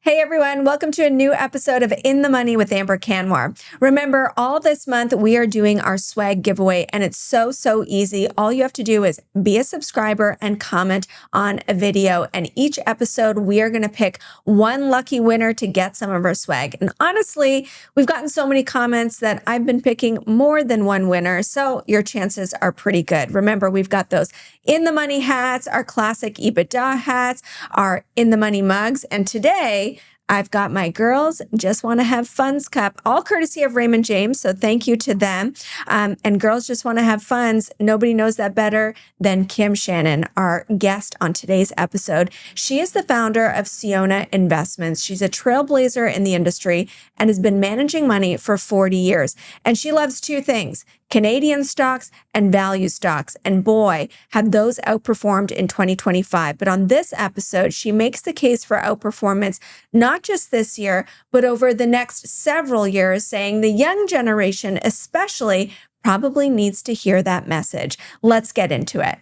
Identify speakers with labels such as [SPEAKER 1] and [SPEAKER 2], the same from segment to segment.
[SPEAKER 1] Hey everyone, welcome to a new episode of In the Money with Amber Kanwar. Remember, all this month we are doing our swag giveaway and it's so easy. All you have to do is be a subscriber and comment on a video. And each episode we are going to pick one lucky winner to get some of our swag. And honestly, we've gotten so many comments that I've been picking more than one winner. So your chances are pretty good. Remember, we've got those In the Money hats, our classic EBITDA hats, our In the Money mugs. And today, I've got my Girls Just Want to Have Funds cup, all courtesy of Raymond James. So thank you to them. And Girls Just Want to Have Funds. Nobody knows that better than Kim Shannon, our guest on today's episode. She is the founder of Sionna Investments. She's a trailblazer in the industry and has been managing money for 40 years. And she loves two things: Canadian stocks and value stocks. And boy, have those outperformed in 2025. But on this episode, she makes the case for outperformance, not just this year, but over the next several years, saying the young generation especially probably needs to hear that message. Let's get into it.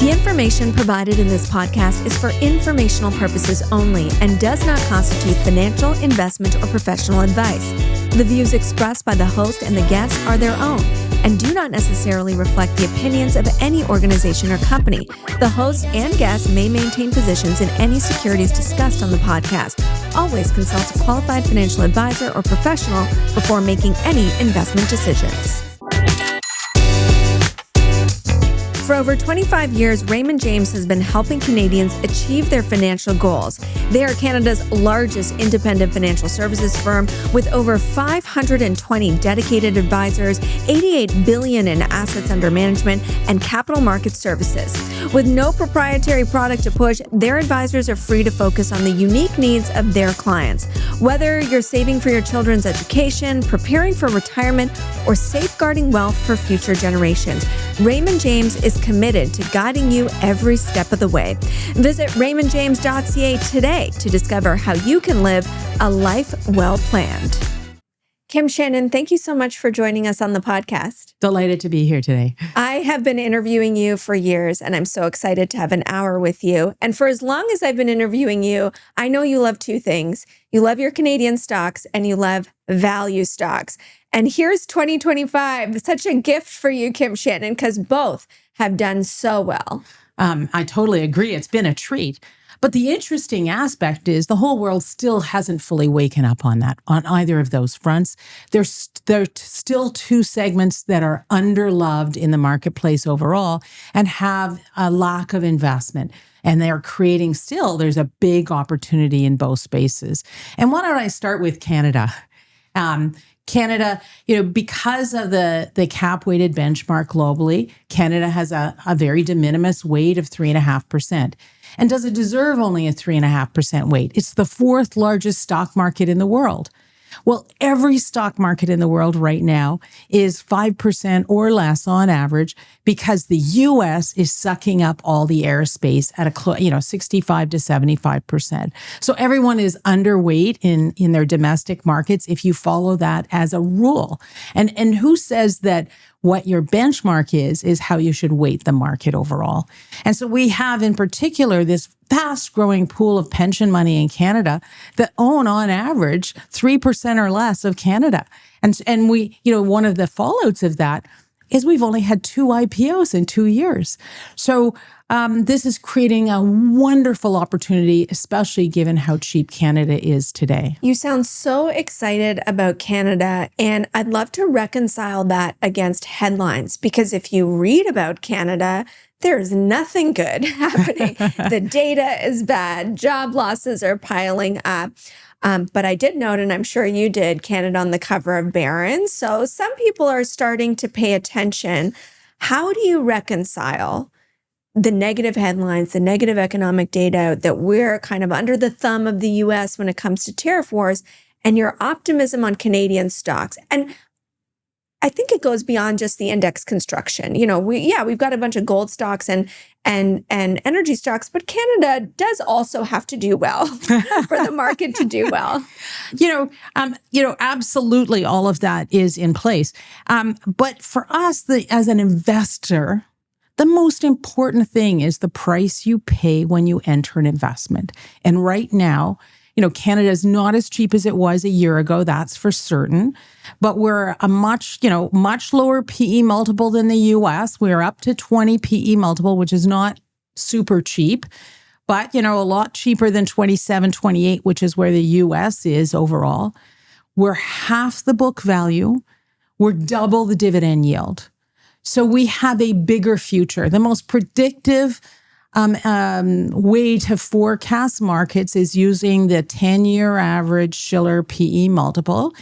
[SPEAKER 1] The information provided in this podcast is for informational purposes only and does not constitute financial, investment, or professional advice. The views expressed by the host and the guests are their own and do not necessarily reflect the opinions of any organization or company. The host and guests may maintain positions in any securities discussed on the podcast. Always consult a qualified financial advisor or professional before making any investment decisions. For over 25 years, Raymond James has been helping Canadians achieve their financial goals. They are Canada's largest independent financial services firm with over 520 dedicated advisors, $88 billion in assets under management, and capital market services. With no proprietary product to push, their advisors are free to focus on the unique needs of their clients. Whether you're saving for your children's education, preparing for retirement, or safeguarding wealth for future generations, Raymond James is committed to guiding you every step of the way. Visit raymondjames.ca today to discover how you can live a life well planned. Kim Shannon, thank you so much for joining us on the podcast.
[SPEAKER 2] Delighted to be here today.
[SPEAKER 1] I have been interviewing you for years, and I'm so excited to have an hour with you. And for as long as I've been interviewing you, I know you love two things. You love your Canadian stocks and you love value stocks. And here's 2025, such a gift for you, Kim Shannon, because both have done so well.
[SPEAKER 2] I totally agree. It's been a treat. But the interesting aspect is the whole world still hasn't fully waken up on that, on either of those fronts. There's still two segments that are underloved in the marketplace overall and have a lack of investment. And they're creating there's a big opportunity in both spaces. And why don't I start with Canada? Canada, because of the cap-weighted benchmark globally, Canada has a very de minimis weight of 3.5%. And does it deserve only a 3.5% weight? It's the fourth largest stock market in the world. Well, every stock market in the world right now is 5% or less on average because the U.S. is sucking up all the airspace at 65 to 75%. So everyone is underweight in their domestic markets if you follow that as a rule. And who says that what your benchmark is how you should weight the market overall? And so we have in particular this fast growing pool of pension money in Canada that own on average 3% or less of Canada. And we, one of the fallouts of that is we've only had 2 IPOs in 2 years. So this is creating a wonderful opportunity, especially given how cheap Canada is today.
[SPEAKER 1] You sound so excited about Canada, and I'd love to reconcile that against headlines, because if you read about Canada, there's nothing good happening. The data is bad. Job losses are piling up. But I did note, and I'm sure you did, Canada on the cover of Barron's. So some people are starting to pay attention. How do you reconcile the negative headlines, the negative economic data that we're kind of under the thumb of the US when it comes to tariff wars, and your optimism on Canadian stocks? And I think it goes beyond just the index construction. We've got a bunch of gold stocks and energy stocks, but Canada does also have to do well for the market to do well.
[SPEAKER 2] Absolutely, all of that is in place. But for us, as an investor, The most important thing is the price you pay when you enter an investment. And right now, Canada is not as cheap as it was a year ago, that's for certain. But we're a much lower PE multiple than the US. We're up to 20 PE multiple, which is not super cheap, but, a lot cheaper than 27, 28, which is where the US is overall. We're half the book value. We're double the dividend yield. So we have a bigger future. The most predictive way to forecast markets is using the 10-year average Schiller PE multiple.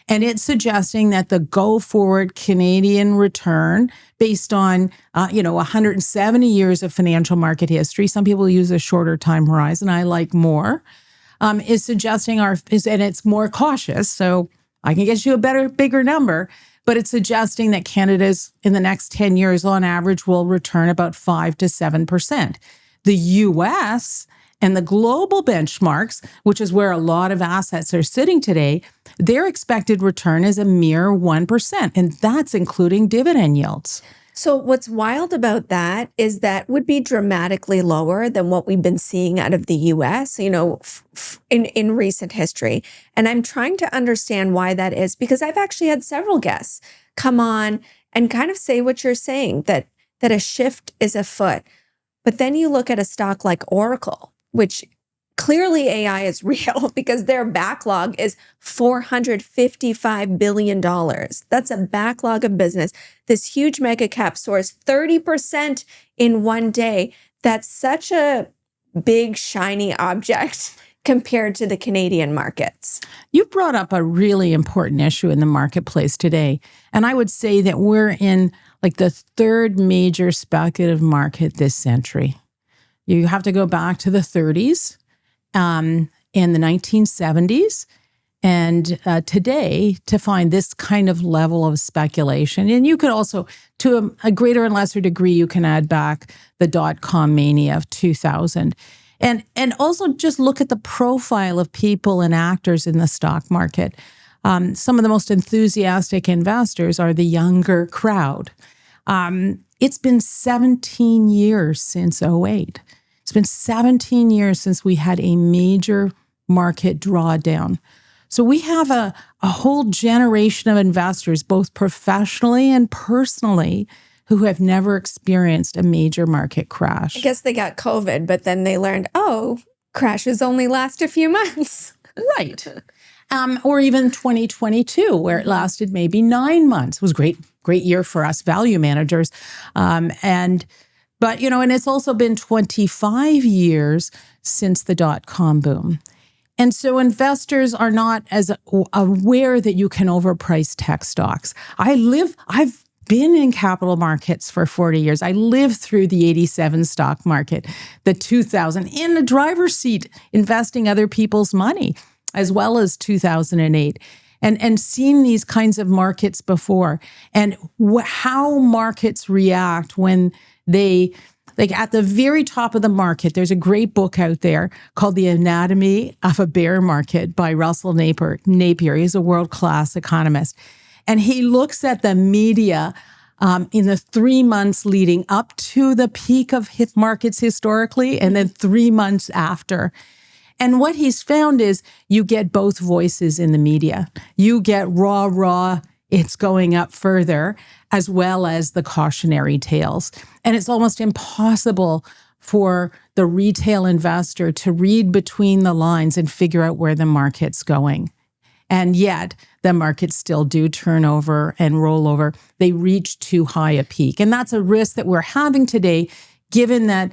[SPEAKER 2] And it's suggesting that the go-forward Canadian return based on, 170 years of financial market history, some people use a shorter time horizon, I like more, is suggesting and it's more cautious. So I can get you a bigger number, but it's suggesting that Canada's in the next 10 years on average will return about 5 to 7%. The US and the global benchmarks, which is where a lot of assets are sitting today, their expected return is a mere 1%, and that's including dividend yields.
[SPEAKER 1] So what's wild about that is that would be dramatically lower than what we've been seeing out of the US, in recent history. And I'm trying to understand why that is, because I've actually had several guests come on and kind of say what you're saying, that a shift is afoot. But then you look at a stock like Oracle, which clearly AI is real because their backlog is $455 billion. That's a backlog of business. This huge mega cap soars 30% in one day. That's such a big, shiny object compared to the Canadian markets.
[SPEAKER 2] You brought up a really important issue in the marketplace today. And I would say that we're in the third major speculative market this century. You have to go back to the 30s. In the 1970s and today to find this kind of level of speculation. And you could also, to a greater and lesser degree, you can add back the dot-com mania of 2000. And also just look at the profile of people and actors in the stock market. Some of the most enthusiastic investors are the younger crowd. It's been 17 years since '08. It's been 17 years since we had a major market drawdown. So we have a whole generation of investors, both professionally and personally, who have never experienced a major market crash.
[SPEAKER 1] I guess they got COVID, but then they learned, crashes only last a few months.
[SPEAKER 2] Right. Or even 2022, where it lasted maybe 9 months. It was a great year for us value managers. But, and it's also been 25 years since the dot-com boom. And so investors are not as aware that you can overprice tech stocks. I've been in capital markets for 40 years. I lived through the 87 stock market, the 2000, in the driver's seat, investing other people's money, as well as 2008. And seen these kinds of markets before, and how markets react when they, at the very top of the market. There's a great book out there called The Anatomy of a Bear Market by Russell Napier. He's a world-class economist. And he looks at the media in the 3 months leading up to the peak of markets historically, and then 3 months after. And what he's found is you get both voices in the media. You get raw, it's going up further, as well as the cautionary tales. And it's almost impossible for the retail investor to read between the lines and figure out where the market's going. And yet the markets still do turn over and roll over. They reach too high a peak. And that's a risk that we're having today, given that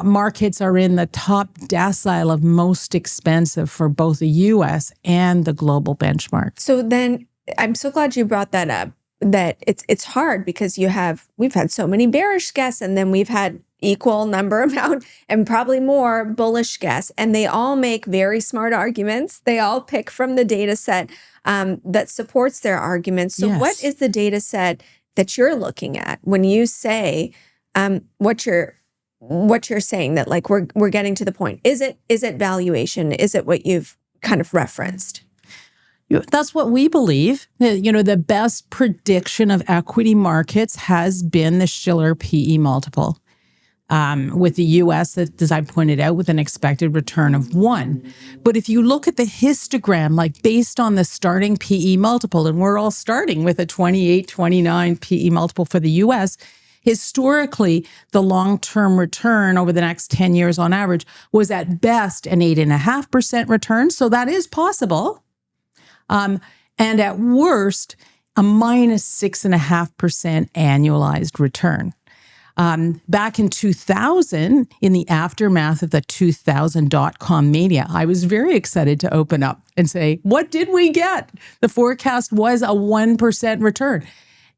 [SPEAKER 2] markets are in the top decile of most expensive for both the U.S. and the global benchmark.
[SPEAKER 1] So then I'm so glad you brought that up, that it's hard because we've had so many bearish guests, and then we've had equal number amount and probably more bullish guests, and they all make very smart arguments. They all pick from the data set that supports their arguments. So
[SPEAKER 2] Yes.
[SPEAKER 1] What is the data set that you're looking at when you say what you're saying, that we're getting to the point? Is it valuation? Is it what you've kind of referenced?
[SPEAKER 2] That's what we believe. The best prediction of equity markets has been the Schiller PE multiple. With the U.S., as I pointed out, with an expected return of 1. But if you look at the histogram, like based on the starting PE multiple, and we're all starting with a 28, 29 PE multiple for the U.S., historically, the long-term return over the next 10 years on average was at best an 8.5% return. So that is possible. And at worst, a minus 6.5% annualized return. Back in 2000, in the aftermath of the 2000 dot-com mania, I was very excited to open up and say, what did we get? The forecast was a 1% return.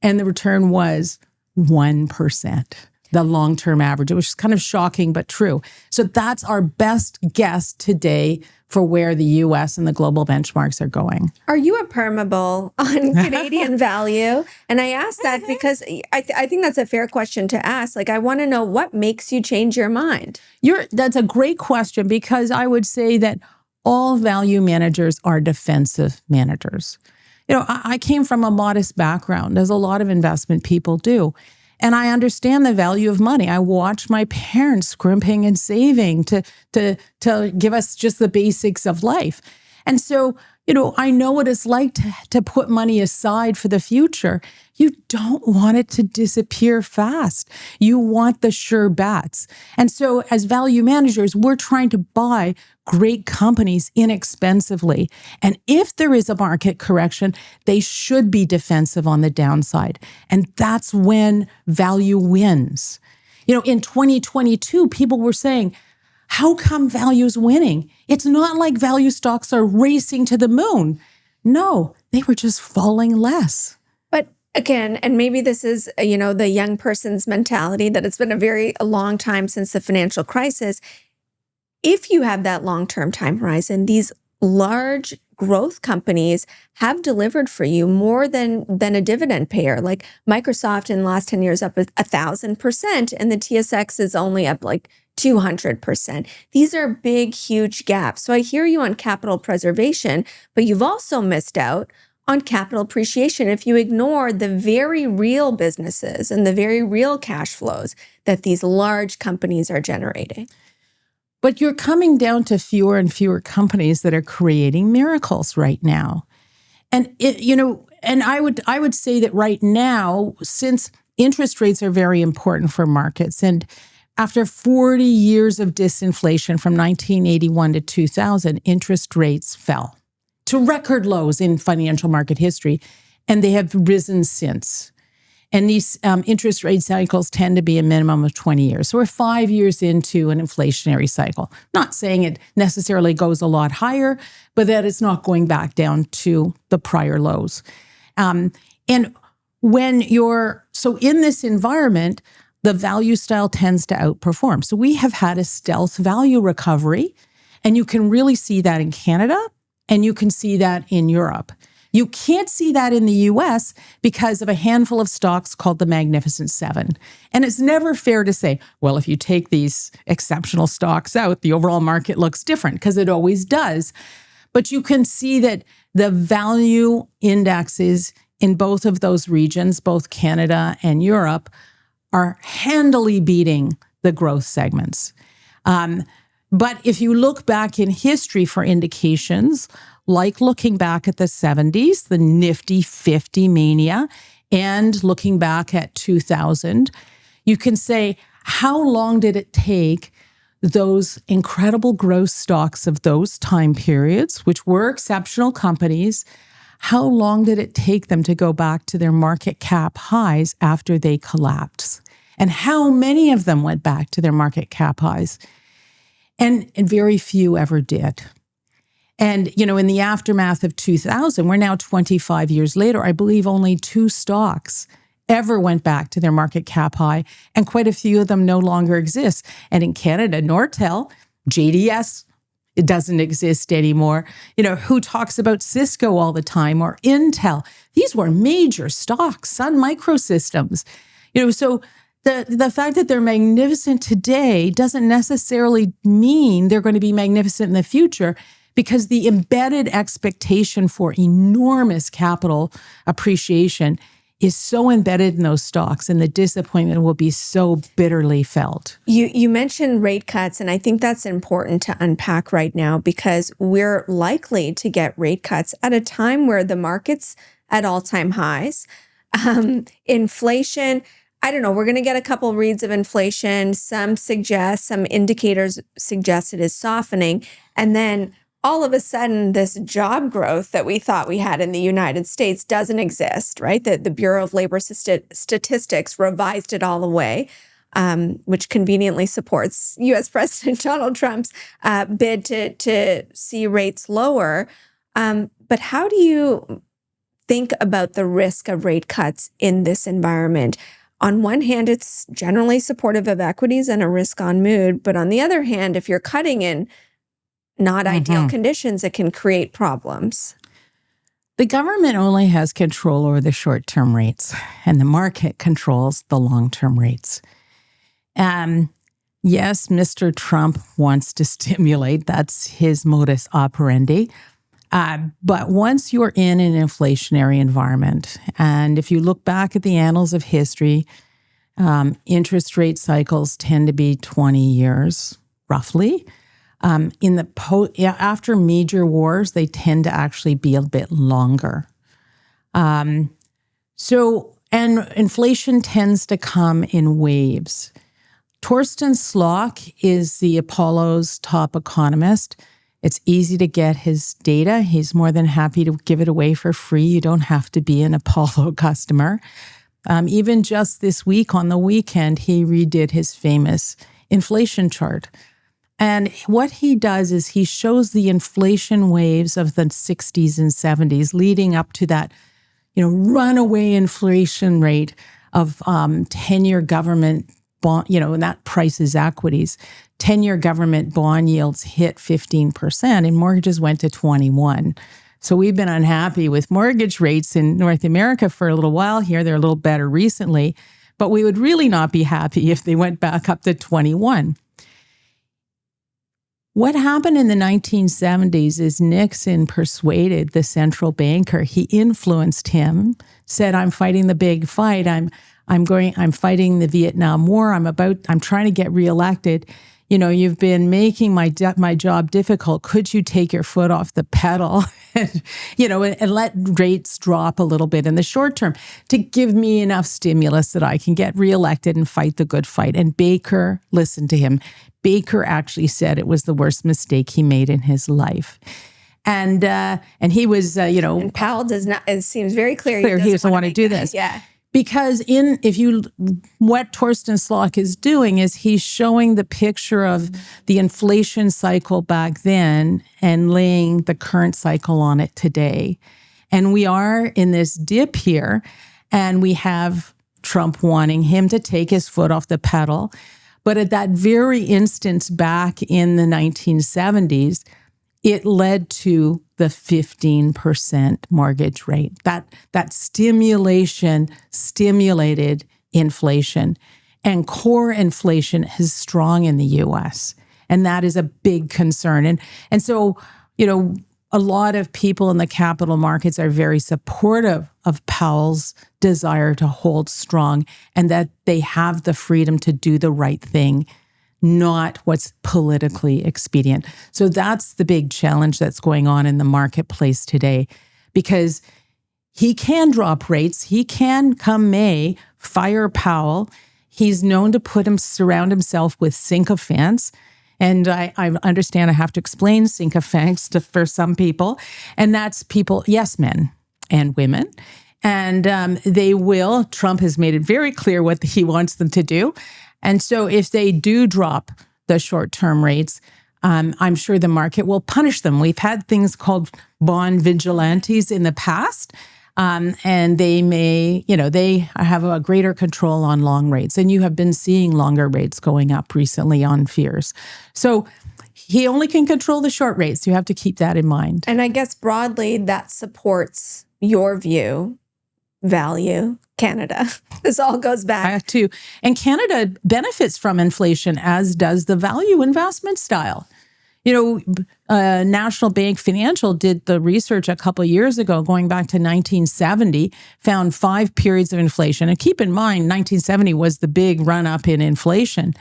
[SPEAKER 2] And the return was 1%, the long-term average. It was kind of shocking, but true. So that's our best guess today for where the U.S. and the global benchmarks are going.
[SPEAKER 1] Are you a perma-bull on Canadian value? And I ask that because I think that's a fair question to ask. Like, I want to know what makes you change your mind.
[SPEAKER 2] That's a great question, because I would say that all value managers are defensive managers. I came from a modest background, as a lot of investment people do. And I understand the value of money. I watch my parents scrimping and saving to give us just the basics of life. And so, I know what it's like to put money aside for the future. You don't want it to disappear fast. You want the sure bets. And so as value managers, we're trying to buy great companies inexpensively. And if there is a market correction, they should be defensive on the downside. And that's when value wins. In 2022, people were saying, how come value is winning? It's not like value stocks are racing to the moon. No, they were just falling less.
[SPEAKER 1] But again, and maybe this is, the young person's mentality, that it's been a very long time since the financial crisis. If you have that long-term time horizon, these large growth companies have delivered for you more than a dividend payer. Like Microsoft in the last 10 years up 1,000%, and the TSX is only up like 200%. These are big, huge gaps. So I hear you on capital preservation, but you've also missed out on capital appreciation if you ignore the very real businesses and the very real cash flows that these large companies are generating.
[SPEAKER 2] But you're coming down to fewer and fewer companies that are creating miracles right now. And I would say that right now, since interest rates are very important for markets, and after 40 years of disinflation from 1981 to 2000, interest rates fell to record lows in financial market history, and they have risen since. And these interest rate cycles tend to be a minimum of 20 years. So we're 5 years into an inflationary cycle. Not saying it necessarily goes a lot higher, but that it's not going back down to the prior lows. And when so in this environment, the value style tends to outperform. So we have had a stealth value recovery, and you can really see that in Canada, and you can see that in Europe. You can't see that in the US because of a handful of stocks called the Magnificent Seven. And it's never fair to say, well, if you take these exceptional stocks out, the overall market looks different, because it always does. But you can see that the value indexes in both of those regions, both Canada and Europe, are handily beating the growth segments. But if you look back in history for indications, like looking back at the 70s, the Nifty 50 mania, and looking back at 2000, you can say, how long did it take those incredible growth stocks of those time periods, which were exceptional companies, how long did it take them to go back to their market cap highs after they collapsed? And how many of them went back to their market cap highs? And very few ever did. And, in the aftermath of 2000, we're now 25 years later, I believe only 2 stocks ever went back to their market cap high, and quite a few of them no longer exist. And in Canada, Nortel, JDS, it doesn't exist anymore. Who talks about Cisco all the time, or Intel? These were major stocks, Sun Microsystems. So the fact that they're magnificent today doesn't necessarily mean they're going to be magnificent in the future, because the embedded expectation for enormous capital appreciation is so embedded in those stocks, and the disappointment will be so bitterly felt.
[SPEAKER 1] You mentioned rate cuts, and I think that's important to unpack right now because we're likely to get rate cuts at a time where the market's at all-time highs. Inflation, I don't know, we're going to get a couple reads of inflation. Some indicators suggest it is softening. And then all of a sudden, this job growth that we thought we had in the United States doesn't exist, right? The Bureau of Labor Statistics revised it all away, which conveniently supports U.S. President Donald Trump's bid to see rates lower. But how do you think about the risk of rate cuts in this environment? On one hand, it's generally supportive of equities and a risk-on mood. But on the other hand, if you're cutting in not ideal conditions, it can create problems.
[SPEAKER 2] The government only has control over the short-term rates, and the market controls the long-term rates. Yes, Mr. Trump wants to stimulate. That's his modus operandi. But once you're in an inflationary environment, and if you look back at the annals of history, interest rate cycles tend to be 20 years, roughly. After major wars, they tend to actually be a bit longer. And inflation tends to come in waves. Torsten Slok is the Apollo's top economist. It's easy to get his data. He's more than happy to give it away for free. You don't have to be an Apollo customer. Even just this week, on the weekend, he redid his famous inflation chart. And what he does is he shows the inflation waves of the 60s and 70s leading up to that, runaway inflation rate of 10-year government bond, and that prices equities. 10-year government bond yields hit 15% and mortgages went to 21%. So we've been unhappy with mortgage rates in North America for a little while here. They're a little better recently, but we would really not be happy if they went back up to 21%. What happened in the 1970s is Nixon persuaded the central banker. He influenced him, said, "I'm fighting the big fight. I'm fighting the Vietnam War. I'm trying to get reelected. You've been making my job difficult. Could you take your foot off the pedal and let rates drop a little bit in the short term to give me enough stimulus that I can get reelected and fight the good fight?" And Baker listened to him. Baker actually said it was the worst mistake he made in his life. And he was,
[SPEAKER 1] And Powell does not, it seems very clear
[SPEAKER 2] he doesn't want to do this.
[SPEAKER 1] Yeah.
[SPEAKER 2] Because what Torsten Slok is doing is he's showing the picture of the inflation cycle back then and laying the current cycle on it today. And we are in this dip here, and we have Trump wanting him to take his foot off the pedal. But at that very instance back in the 1970s, it led to the 15% mortgage rate. That stimulation stimulated inflation. And core inflation is strong in the U.S. And that is a big concern. And so, a lot of people in the capital markets are very supportive of Powell's desire to hold strong and that they have the freedom to do the right thing, not what's politically expedient. So that's the big challenge that's going on in the marketplace today, because he can drop rates. He can, come May, fire Powell. He's known to surround himself with sycophants. And I understand I have to explain sycophants for some people. And that's people, yes, men and women. And Trump has made it very clear what he wants them to do. And so if they do drop the short-term rates, I'm sure the market will punish them. We've had things called bond vigilantes in the past. And they may, they have a greater control on long rates. And you have been seeing longer rates going up recently on fears. So he only can control the short rates. You have to keep that in mind.
[SPEAKER 1] And I guess broadly that supports your view, value, Canada. This all goes back
[SPEAKER 2] to, and Canada benefits from inflation, as does the value investment style. National Bank Financial did the research a couple of years ago, going back to 1970, found 5 periods of inflation. And keep in mind, 1970 was the big run-up in inflation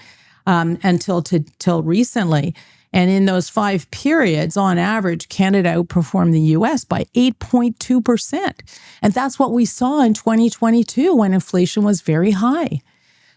[SPEAKER 2] till recently. And in those 5 periods, on average, Canada outperformed the U.S. by 8.2%. And that's what we saw in 2022 when inflation was very high.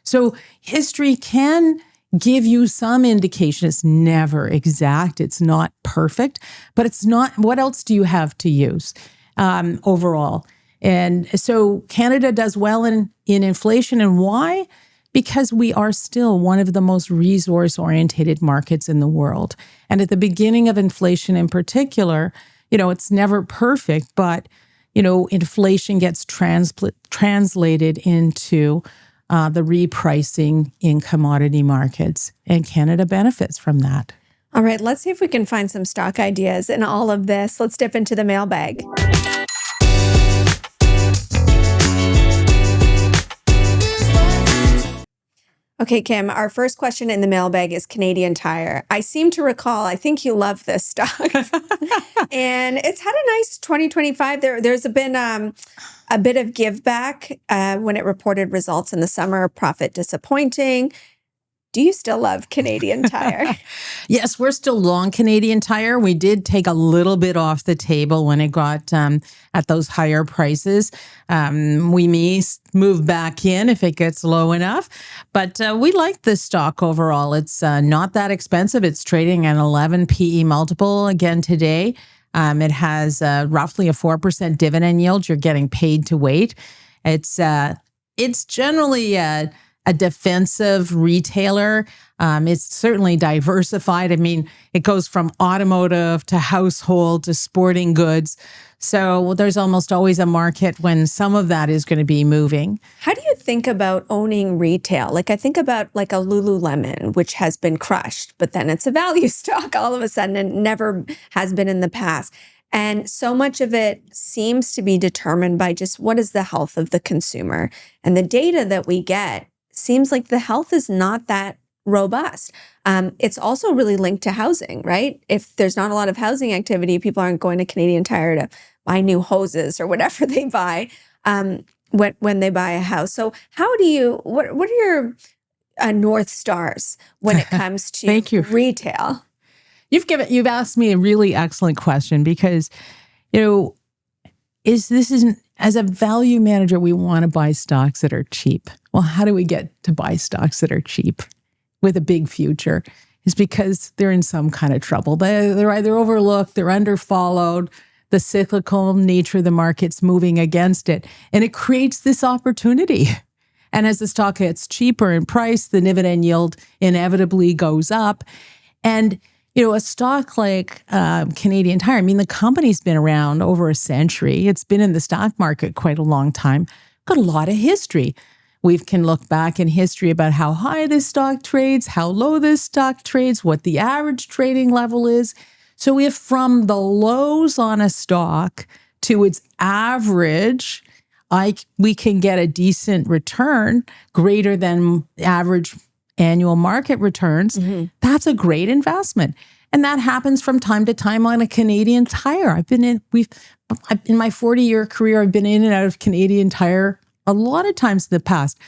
[SPEAKER 2] So history can give you some indication. It's never exact. It's not perfect, but it's not. What else do you have to use overall? And so Canada does well in inflation. And why? Because we are still one of the most resource-oriented markets in the world. And at the beginning of inflation in particular, it's never perfect, but, inflation gets translated into the repricing in commodity markets, and Canada benefits from that.
[SPEAKER 1] All right, let's see if we can find some stock ideas in all of this. Let's dip into the mailbag. Okay, Kim, our first question in the mailbag is Canadian Tire. I seem to recall, I think you love this stock. And it's had a nice 2025. There's been a bit of give back when it reported results in the summer, profit disappointing. Do you still love Canadian Tire?
[SPEAKER 2] Yes, we're still long Canadian Tire. We did take a little bit off the table when it got at those higher prices. We may move back in if it gets low enough, but we like this stock overall. It's not that expensive. It's trading at an 11 PE multiple again today. It has roughly a 4% dividend yield. You're getting paid to wait. It's generally a defensive retailer. It's certainly diversified. I mean, it goes from automotive to household to sporting goods. So there's almost always a market when some of that is going to be moving.
[SPEAKER 1] How do you think about owning retail? Like I think about like a Lululemon, which has been crushed, but then it's a value stock all of a sudden and never has been in the past. And so much of it seems to be determined by just what is the health of the consumer. And the data that we get seems like the health is not that robust. It's also really linked to housing, right? If there's not a lot of housing activity, people aren't going to Canadian Tire to buy new hoses or whatever they buy when they buy a house. So what are your North Stars when it comes to
[SPEAKER 2] Thank you.
[SPEAKER 1] Retail?
[SPEAKER 2] You've asked me a really excellent question because, as a value manager, we want to buy stocks that are cheap. Well, how do we get to buy stocks that are cheap with a big future? Is because they're in some kind of trouble. They're either overlooked, they're underfollowed, the cyclical nature of the market's moving against it. And it creates this opportunity. And as the stock gets cheaper in price, the dividend yield inevitably goes up. And a stock like Canadian Tire, I mean, the company's been around over a century. It's been in the stock market quite a long time. Got a lot of history. We can look back in history about how high this stock trades, how low this stock trades, what the average trading level is. So if from the lows on a stock to its average, we can get a decent return greater than average annual market returns, that's a great investment. And that happens from time to time on a Canadian Tire. In my 40-year career, I've been in and out of Canadian Tire a lot of times in the past.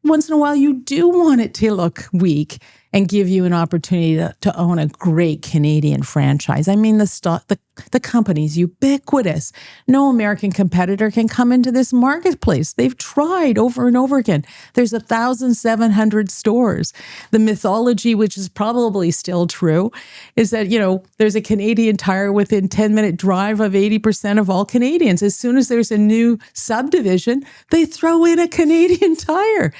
[SPEAKER 2] Once in a while, you do want it to look weak and give you an opportunity to own a great Canadian franchise. I mean, the company's ubiquitous. No American competitor can come into this marketplace. They've tried over and over again. There's 1,700 stores. The mythology, which is probably still true, is that, there's a Canadian Tire within 10-minute drive of 80% of all Canadians. As soon as there's a new subdivision, they throw in a Canadian Tire.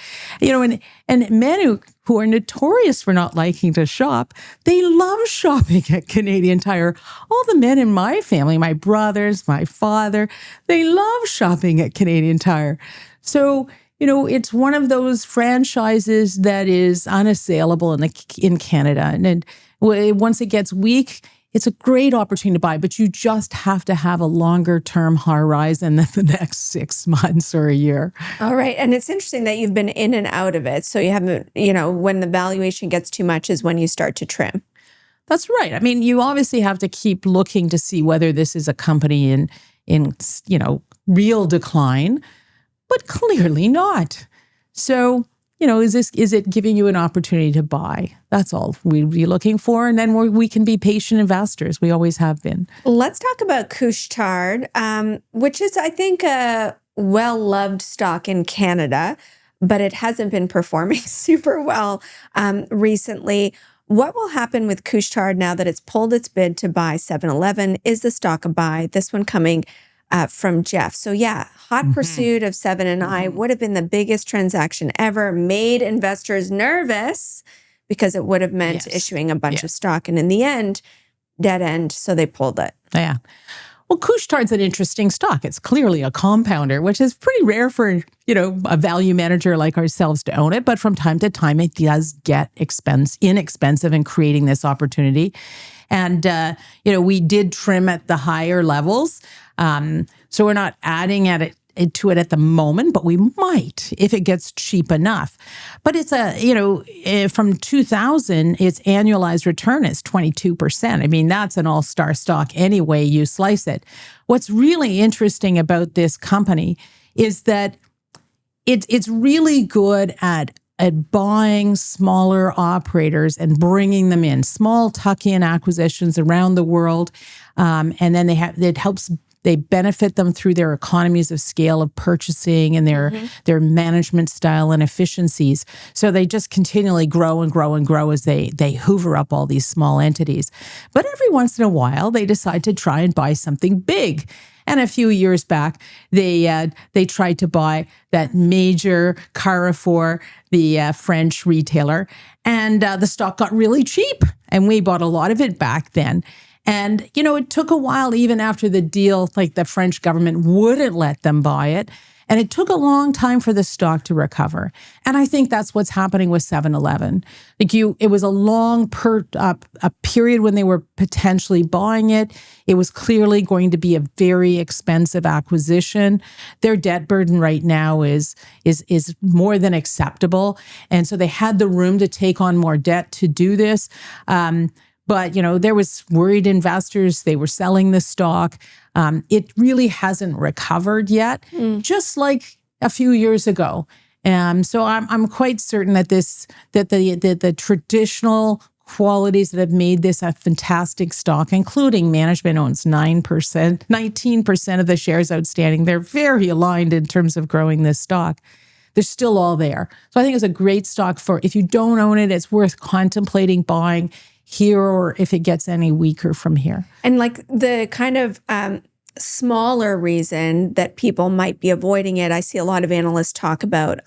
[SPEAKER 2] And men who are notorious for not liking to shop, they love shopping at Canadian Tire. All the men in my family, my brothers, my father, they love shopping at Canadian Tire. So, it's one of those franchises that is unassailable in Canada. And once it gets weak, it's a great opportunity to buy, but you just have to have a longer term horizon than the next 6 months or a year.
[SPEAKER 1] All right. And it's interesting that you've been in and out of it. So you haven't, when the valuation gets too much is when you start to trim.
[SPEAKER 2] That's right. I mean, you obviously have to keep looking to see whether this is a company in real decline, but clearly not. So, is it giving you an opportunity to buy? That's all we'd be looking for. And then we can be patient investors. We always have been.
[SPEAKER 1] Let's talk about Couche-Tard, which is, I think, a well-loved stock in Canada, but it hasn't been performing super well recently. What will happen with Couche-Tard now that it's pulled its bid to buy 7-Eleven? Is the stock a buy? This one coming from Jeff. So yeah, hot pursuit of 7&I would have been the biggest transaction ever, made investors nervous because it would have meant issuing a bunch of stock. And in the end, dead end. So they pulled it.
[SPEAKER 2] Yeah. Well, Couche-Tard's an interesting stock. It's clearly a compounder, which is pretty rare for, a value manager like ourselves to own it. But from time to time, it does get inexpensive in creating this opportunity. And, we did trim at the higher levels. So we're not adding to it at the moment, but we might if it gets cheap enough. But it's from 2000, its annualized return is 22%. I mean, that's an all-star stock any way you slice it. What's really interesting about this company is that it's really good at buying smaller operators and bringing them in, small tuck-in acquisitions around the world. And then they benefit them through their economies of scale of purchasing and their management style and efficiencies. So they just continually grow and grow and grow as they hoover up all these small entities. But every once in a while, they decide to try and buy something big. And a few years back, they tried to buy that major Carrefour, the French retailer, and the stock got really cheap. And we bought a lot of it back then. And, it took a while, even after the deal, like the French government wouldn't let them buy it. And it took a long time for the stock to recover. And I think that's what's happening with 7-Eleven. It was a long a period when they were potentially buying it. It was clearly going to be a very expensive acquisition. Their debt burden right now is more than acceptable. And so they had the room to take on more debt to do this. But, there was worried investors. They were selling the stock. It really hasn't recovered yet, just like a few years ago. So I'm quite certain that the traditional qualities that have made this a fantastic stock, including management owns 19% of the shares outstanding. They're very aligned in terms of growing this stock. They're still all there. So I think it's a great stock if you don't own it, it's worth contemplating buying here or if it gets any weaker from here. And
[SPEAKER 1] like the kind of smaller reason that people might be avoiding it, I see a lot of analysts talk about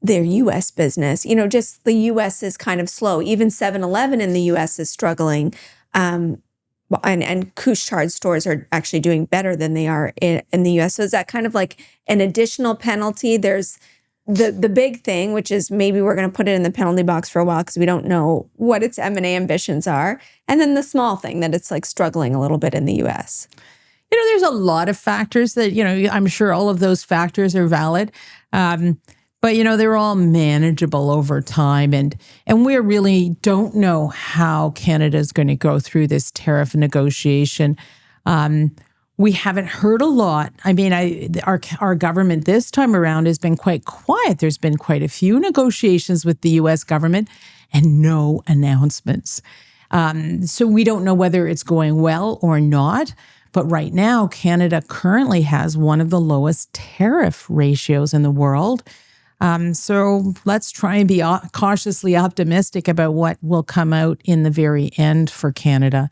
[SPEAKER 1] their U.S. business. Just the U.S. is kind of slow. Even 7-Eleven in the U.S. is struggling. And Couche-Tard stores are actually doing better than they are in the U.S. So is that kind of like an additional penalty? There's the big thing, which is maybe we're going to put it in the penalty box for a while because we don't know what its M&A ambitions are. And then the small thing that it's like struggling a little bit in the U.S.
[SPEAKER 2] There's a lot of factors that, I'm sure all of those factors are valid. But, they're all manageable over time. And we really don't know how Canada is going to go through this tariff negotiation. We haven't heard a lot. I mean, our government this time around has been quite quiet. There's been quite a few negotiations with the U.S. government and no announcements. So we don't know whether it's going well or not. But right now, Canada currently has one of the lowest tariff ratios in the world. So let's try and be cautiously optimistic about what will come out in the very end for Canada.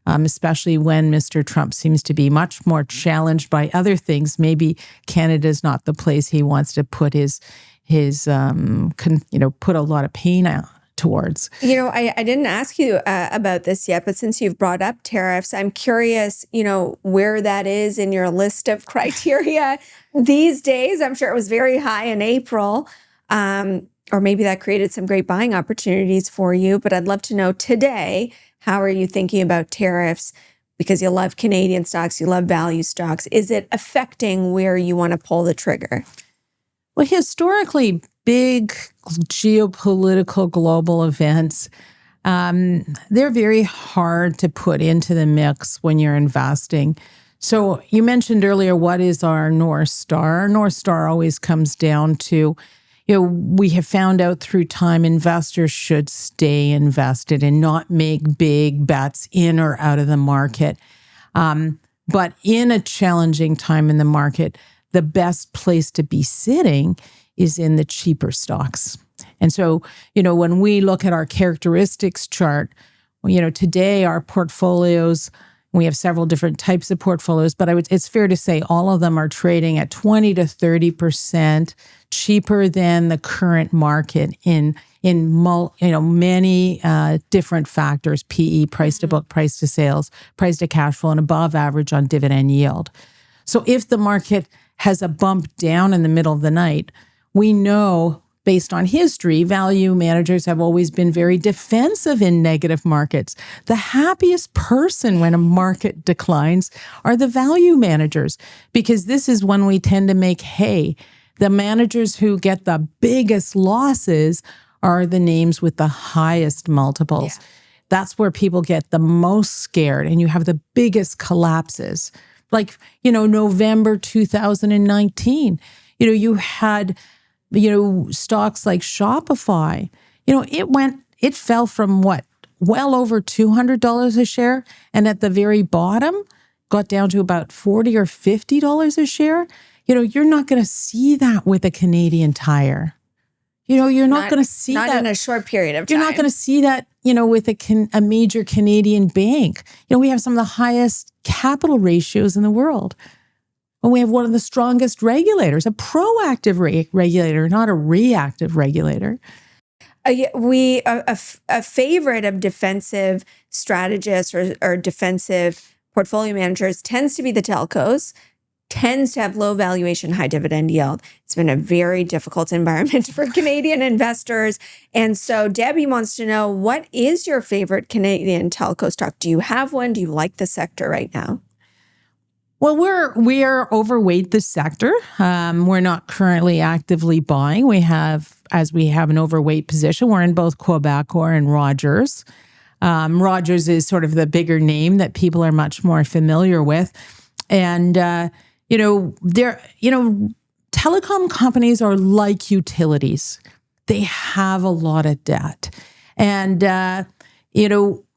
[SPEAKER 2] Especially when Mr. Trump seems to be much more challenged by other things. Maybe Canada's not the place he wants to put put a lot of pain out towards.
[SPEAKER 1] I didn't ask you about this yet, but since you've brought up tariffs, I'm curious, where that is in your list of criteria these days. I'm sure it was very high in April. Or maybe that created some great buying opportunities for you. But I'd love to know today, how are you thinking about tariffs? Because you love Canadian stocks, you love value stocks. Is it affecting where you want to pull the trigger?
[SPEAKER 2] Well, historically, big geopolitical global events they're very hard to put into the mix when you're investing. So you mentioned earlier, what is our North Star? Our North Star always comes down to, we have found out through time, investors should stay invested and not make big bets in or out of the market. But in a challenging time in the market, the best place to be sitting is in the cheaper stocks. And so, when we look at our characteristics chart, today our portfolios, we have several different types of portfolios, but it's fair to say all of them are trading at 20 to 30% cheaper than the current market in many different factors: PE, price to book, price to sales, price to cash flow, and above average on dividend yield. So if the market has a bump down in the middle of the night, we know, based on history, value managers have always been very defensive in negative markets. The happiest person when a market declines are the value managers, because this is when we tend to make hay. The managers who get the biggest losses are the names with the highest multiples. Yeah. That's where people get the most scared, and you have the biggest collapses. Like, November 2019, you had stocks like Shopify, it fell from well over $200 a share. And at the very bottom, got down to about $40 or $50 a share. You're not going to see that with a Canadian Tire. You're not going to see that.
[SPEAKER 1] Not in a short period of time.
[SPEAKER 2] You're not going to see that, with a major Canadian bank. We have some of the highest capital ratios in the world. And we have one of the strongest regulators, a proactive regulator, not a reactive regulator.
[SPEAKER 1] A favorite of defensive strategists or defensive portfolio managers tends to be the telcos, tends to have low valuation, high dividend yield. It's been a very difficult environment for Canadian investors. And so Debbie wants to know, what is your favorite Canadian telco stock? Do you have one? Do you like the sector right now?
[SPEAKER 2] Well, we are overweight the sector. We're not currently actively buying. We have an overweight position. We're in both Quebecor and Rogers. Rogers is sort of the bigger name that people are much more familiar with. And, telecom companies are like utilities. They have a lot of debt. And,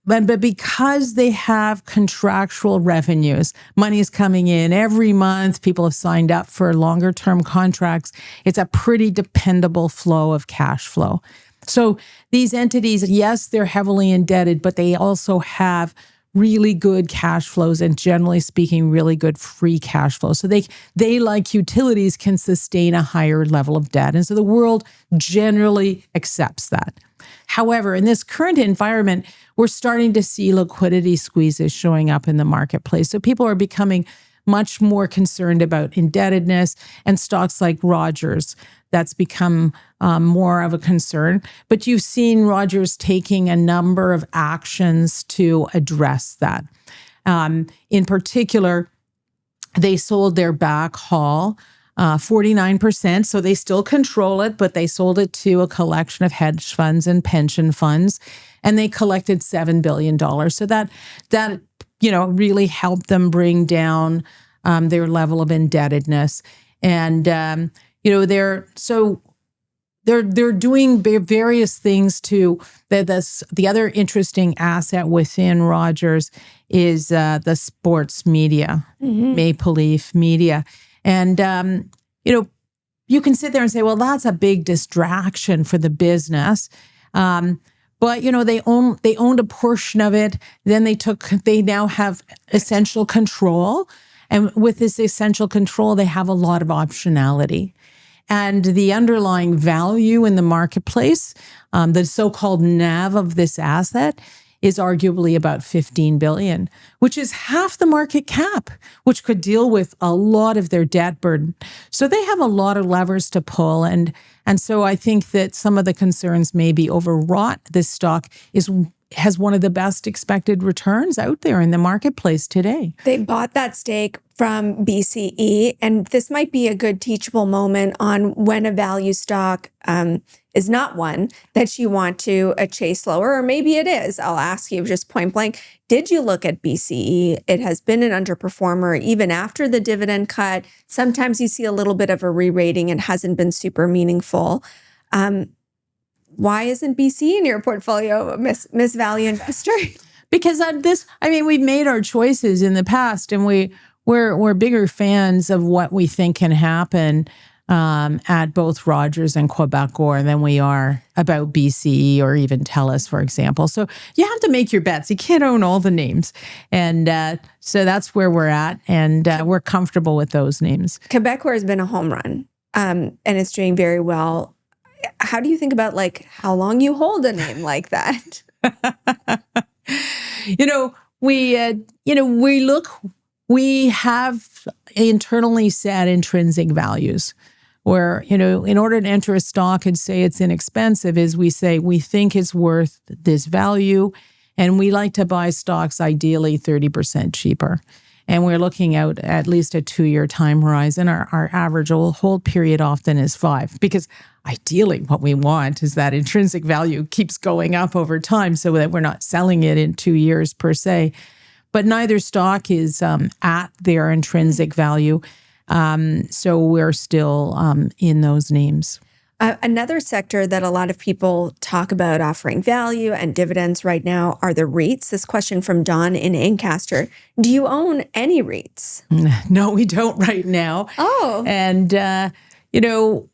[SPEAKER 2] but because they have contractual revenues, money is coming in every month, people have signed up for longer term contracts, it's a pretty dependable flow of cash flow. So these entities, yes, they're heavily indebted, but they also have really good cash flows and, generally speaking, really good free cash flow. So they like utilities, can sustain a higher level of debt. And so the world generally accepts that. However, in this current environment, we're starting to see liquidity squeezes showing up in the marketplace. So people are becoming much more concerned about indebtedness, and stocks like Rogers, that's become more of a concern. But you've seen Rogers taking a number of actions to address that. In particular, they sold their backhaul 49%. So they still control it, but they sold it to a collection of hedge funds and pension funds, and they collected $7 billion. So that really helped them bring down their level of indebtedness. And they're doing various things to the other interesting asset within Rogers is the sports media, Maple Leaf Media. And, you can sit there and say, well, that's a big distraction for the business. But, they owned a portion of it. Then they now have essential control. And with this essential control, they have a lot of optionality. And the underlying value in the marketplace, the so-called NAV of this asset, is arguably about $15 billion, which is half the market cap, which could deal with a lot of their debt burden. So they have a lot of levers to pull. And so I think that some of the concerns may be overwrought. This stock is has one of the best expected returns out there in the marketplace today.
[SPEAKER 1] They bought that stake from BCE, and this might be a good teachable moment on when a value stock is not one that you want to chase lower, or maybe it is. I'll ask you just point blank, did you look at BCE? It has been an underperformer even after the dividend cut. Sometimes you see a little bit of a re-rating. It hasn't been super meaningful. Why isn't BC in your portfolio, Miss Value Investor?
[SPEAKER 2] Because we've made our choices in the past, and we're bigger fans of what we think can happen at both Rogers and Quebecor than we are about BCE or even TELUS, for example. So you have to make your bets. You can't own all the names. And so that's where we're at, and we're comfortable with those names.
[SPEAKER 1] Quebecor has been a home run, and it's doing very well. How do you think about how long you hold a name like that?
[SPEAKER 2] We have internally set intrinsic values where, in order to enter a stock and say it's inexpensive, is we say we think it's worth this value, and we like to buy stocks ideally 30% cheaper. And we're looking out at least a 2-year time horizon. Our average hold period often is 5, because ideally what we want is that intrinsic value keeps going up over time so that we're not selling it in 2 years per se. But neither stock is at their intrinsic value. So we're still in those names.
[SPEAKER 1] Another sector that a lot of people talk about offering value and dividends right now are the REITs. This question from Don in Ancaster. Do you own any REITs?
[SPEAKER 2] No, we don't right now.
[SPEAKER 1] Oh.
[SPEAKER 2] And,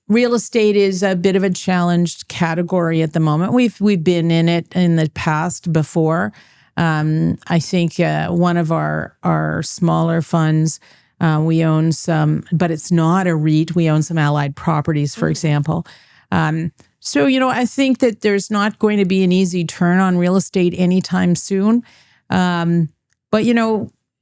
[SPEAKER 2] real estate is a bit of a challenged category at the moment. We've been in it in the past before. I think one of our smaller funds, we own some, but it's not a REIT. We own some Allied Properties, for example. So, I think that there's not going to be an easy turn on real estate anytime soon. But,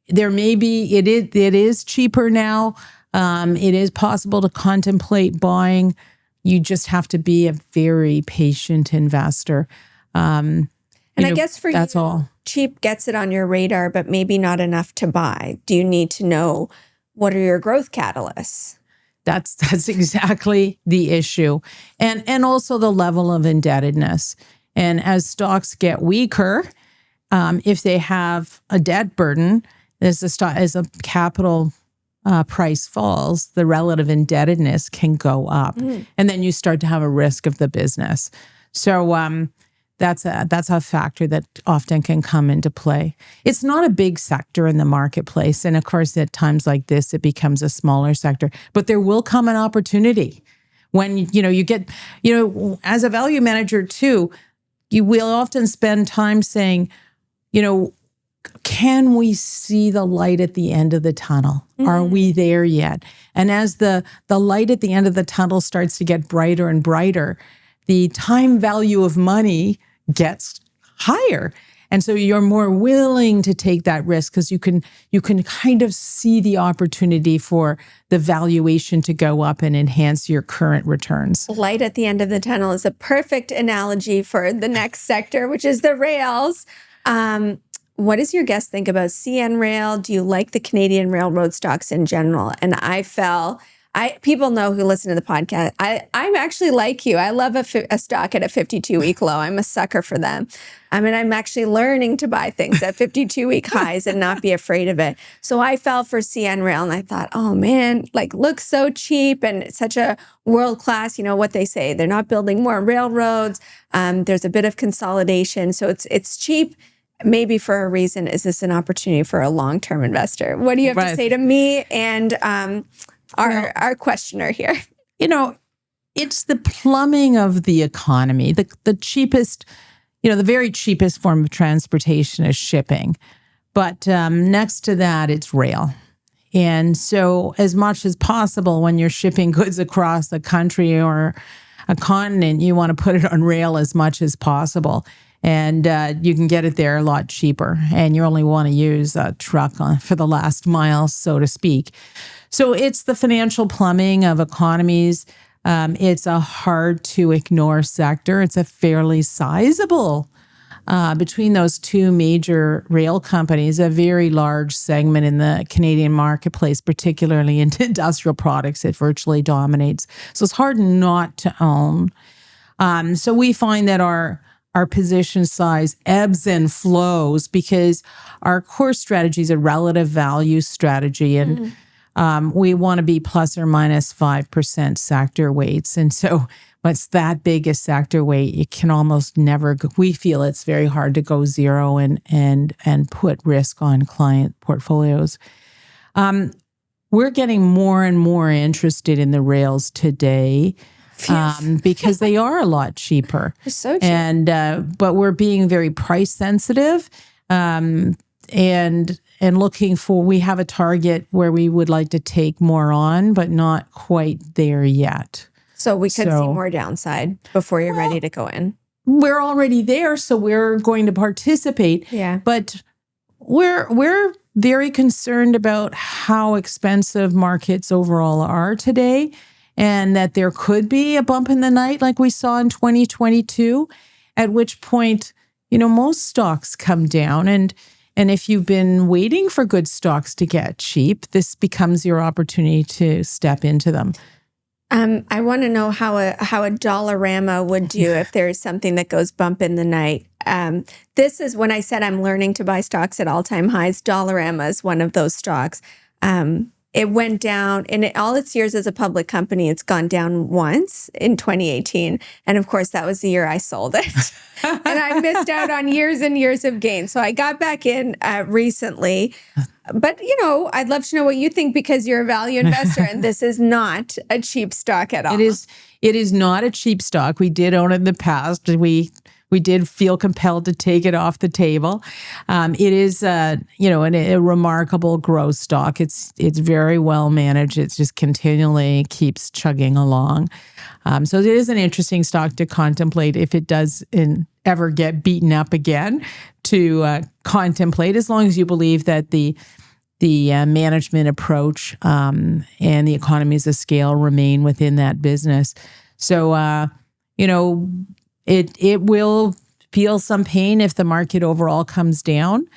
[SPEAKER 2] there may be, it is cheaper now. It is possible to contemplate buying. You just have to be a very patient investor.
[SPEAKER 1] And I guess for
[SPEAKER 2] that's
[SPEAKER 1] you,
[SPEAKER 2] all.
[SPEAKER 1] Cheap gets it on your radar, but maybe not enough to buy. Do you need to know what are your growth catalysts?
[SPEAKER 2] That's exactly the issue. And also the level of indebtedness. And as stocks get weaker, if they have a debt burden, as a capital price falls, the relative indebtedness can go up. And then you start to have a risk of the business. So that's a factor that often can come into play. It's not a big sector in the marketplace. And of course, at times like this, it becomes a smaller sector. But there will come an opportunity when, you get, as a value manager too, you will often spend time saying, can we see the light at the end of the tunnel? Are we there yet? And as the light at the end of the tunnel starts to get brighter and brighter, the time value of money gets higher. And so you're more willing to take that risk because you can kind of see the opportunity for the valuation to go up and enhance your current returns.
[SPEAKER 1] Light at the end of the tunnel is a perfect analogy for the next sector, which is the rails. What does your guest think about CN Rail? Do you like the Canadian railroad stocks in general? And people know who listen to the podcast. I'm actually like you. I love a stock at a 52-week low. I'm a sucker for them. I'm actually learning to buy things at 52-week highs and not be afraid of it. So I fell for CN Rail and I thought, oh man, looks so cheap and it's such a world-class, what they say, they're not building more railroads. There's a bit of consolidation. So it's cheap. Maybe for a reason. Is this an opportunity for a long-term investor? What do you have to say to me and our questioner here?
[SPEAKER 2] It's the plumbing of the economy. The cheapest, the very cheapest form of transportation is shipping. But next to that, it's rail. And so as much as possible, when you're shipping goods across the country or a continent, you want to put it on rail as much as possible. And you can get it there a lot cheaper. And you only want to use a truck for the last mile, so to speak. So it's the financial plumbing of economies. It's a hard to ignore sector. It's a fairly sizable between those two major rail companies, a very large segment in the Canadian marketplace, particularly in industrial products, it virtually dominates. So it's hard not to own. So we find that our position size ebbs and flows because our core strategy is a relative value strategy, and we want to be plus or minus 5% sector weights. And so what's that big a sector weight, it can almost never go, we feel it's very hard to go zero and put risk on client portfolios. We're getting more and more interested in the rails today. Because they are a lot cheaper.
[SPEAKER 1] They're so cheap.
[SPEAKER 2] And but we're being very price sensitive, and looking for, we have a target where we would like to take more on, but not quite there yet.
[SPEAKER 1] So we could see more downside before you're ready to go in.
[SPEAKER 2] We're already there, so we're going to participate.
[SPEAKER 1] Yeah.
[SPEAKER 2] But we're very concerned about how expensive markets overall are today, and that there could be a bump in the night like we saw in 2022, at which point, most stocks come down. And if you've been waiting for good stocks to get cheap, this becomes your opportunity to step into them.
[SPEAKER 1] I want to know how a Dollarama would do if there's something that goes bump in the night. This is when I said I'm learning to buy stocks at all-time highs. Dollarama is one of those stocks. It went down in all its years as a public company. It's gone down once in 2018. And of course, that was the year I sold it. And I missed out on years and years of gains. So I got back in recently. But, I'd love to know what you think, because you're a value investor and this is not a cheap stock at all.
[SPEAKER 2] It is not a cheap stock. We did own it in the past. We did feel compelled to take it off the table. It is, a remarkable growth stock. It's very well managed. It just continually keeps chugging along. So it is an interesting stock to contemplate if it does ever get beaten up again, to contemplate, as long as you believe that the management approach and the economies of scale remain within that business. So, It will feel some pain if the market overall comes down.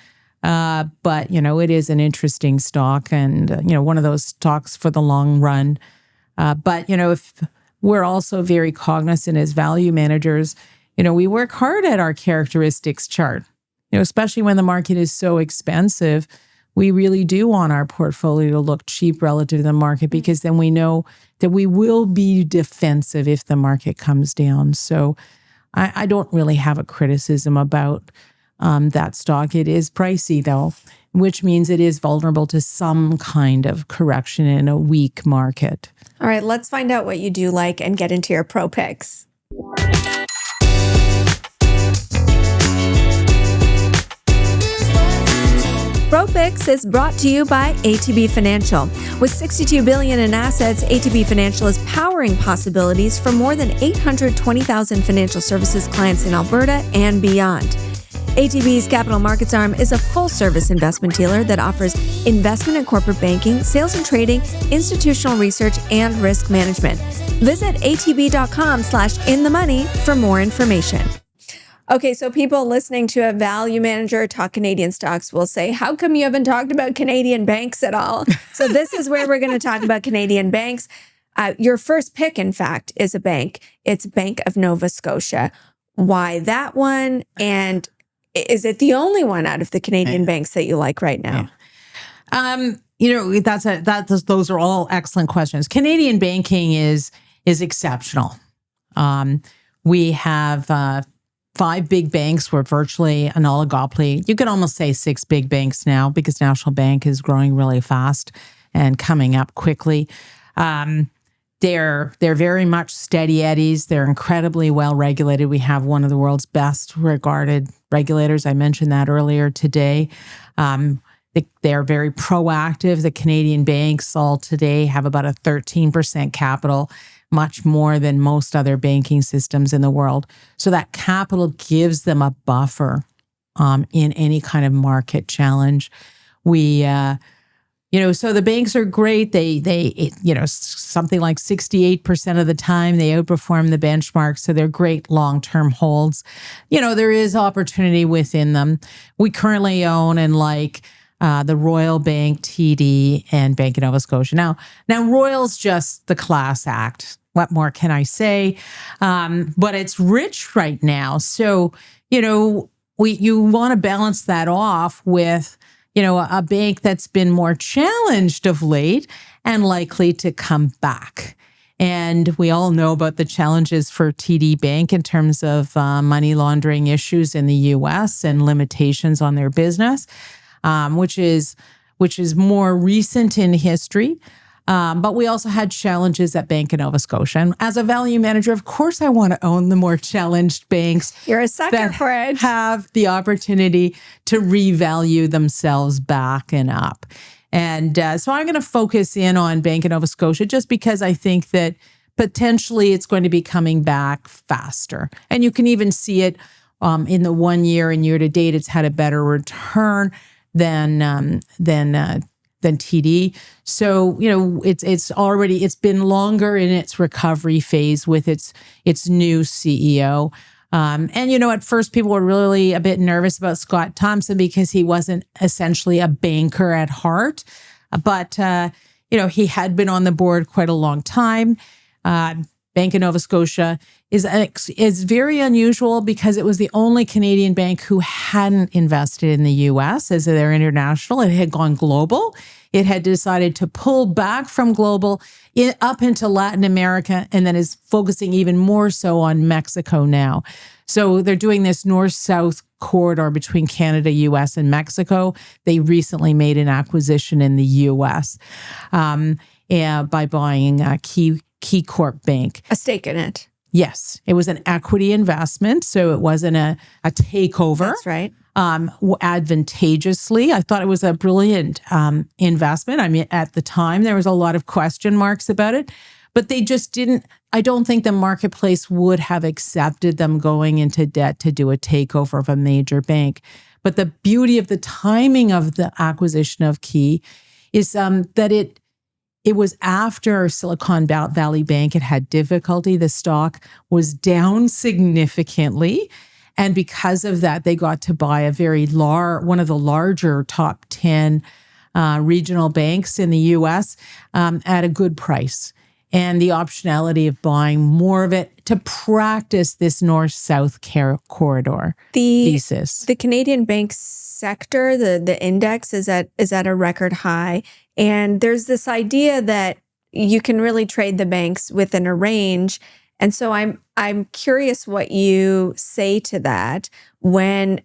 [SPEAKER 2] But, it is an interesting stock and, one of those stocks for the long run. But, if we're also very cognizant as value managers, we work hard at our characteristics chart, especially when the market is so expensive. We really do want our portfolio to look cheap relative to the market, because then we know that we will be defensive if the market comes down. So I don't really have a criticism about that stock. It is pricey, though, which means it is vulnerable to some kind of correction in a weak market.
[SPEAKER 1] All right, let's find out what you do like and get into your pro picks. Pro Picks is brought to you by ATB Financial. With $62 billion in assets, ATB Financial is powering possibilities for more than 820,000 financial services clients in Alberta and beyond. ATB's capital markets arm is a full-service investment dealer that offers investment and corporate banking, sales and trading, institutional research, and risk management. Visit ATB.com/inthemoney for more information. Okay, so people listening to a value manager talk Canadian stocks will say, how come you haven't talked about Canadian banks at all? So this is where we're going to talk about Canadian banks. Your first pick, in fact, is a bank. It's Bank of Nova Scotia. Why that one? And is it the only one out of the Canadian banks that you like right now?
[SPEAKER 2] Those are all excellent questions. Canadian banking is exceptional. We have 5 big banks. We're virtually an oligopoly. You could almost say 6 big banks now, because National Bank is growing really fast and coming up quickly. They're very much steady eddies. They're incredibly well regulated. We have one of the world's best regarded regulators. I mentioned that earlier today. They're very proactive. The Canadian banks all today have about a 13% capital, much more than most other banking systems in the world. So that capital gives them a buffer in any kind of market challenge. We, So the banks are great. They something like 68% of the time they outperform the benchmark. So they're great long-term holds. There is opportunity within them. We currently own and the Royal Bank, TD, and Bank of Nova Scotia. Now Royal's just the class act. What more can I say? But it's rich right now. So, you want to balance that off with a bank that's been more challenged of late and likely to come back. And we all know about the challenges for TD Bank in terms of money laundering issues in the U.S. and limitations on their business, which is more recent in history. But we also had challenges at Bank of Nova Scotia. And as a value manager, of course, I want to own the more challenged banks.
[SPEAKER 1] You're a sucker for it.
[SPEAKER 2] Have the opportunity to revalue themselves back and up. And so I'm going to focus in on Bank of Nova Scotia just because I think that potentially it's going to be coming back faster. And you can even see it in the 1 year and year to date. It's had a better return than TD. So, it's been longer in its recovery phase with its new CEO. At first people were really a bit nervous about Scott Thompson because he wasn't essentially a banker at heart. But, he had been on the board quite a long time. Bank of Nova Scotia is very unusual because it was the only Canadian bank who hadn't invested in the U.S. as their international. It had gone global. It had decided to pull back from global up into Latin America and then is focusing even more so on Mexico now. So they're doing this north-south corridor between Canada, U.S., and Mexico. They recently made an acquisition in the U.S. By buying Key Corp Bank.
[SPEAKER 1] A stake in it.
[SPEAKER 2] Yes. It was an equity investment, so it wasn't a takeover.
[SPEAKER 1] That's right.
[SPEAKER 2] Advantageously. I thought it was a brilliant investment. I mean, at the time, there was a lot of question marks about it, but they just didn't, I don't think the marketplace would have accepted them going into debt to do a takeover of a major bank. But the beauty of the timing of the acquisition of Key is that it was after Silicon Valley Bank had difficulty. The stock was down significantly. And because of that, they got to buy one of the larger top 10 regional banks in the U.S. At a good price. And the optionality of buying more of it to practice this north-south corridor thesis.
[SPEAKER 1] The Canadian bank sector, the index is at a record high. And there's this idea that you can really trade the banks within a range. And so I'm curious what you say to that when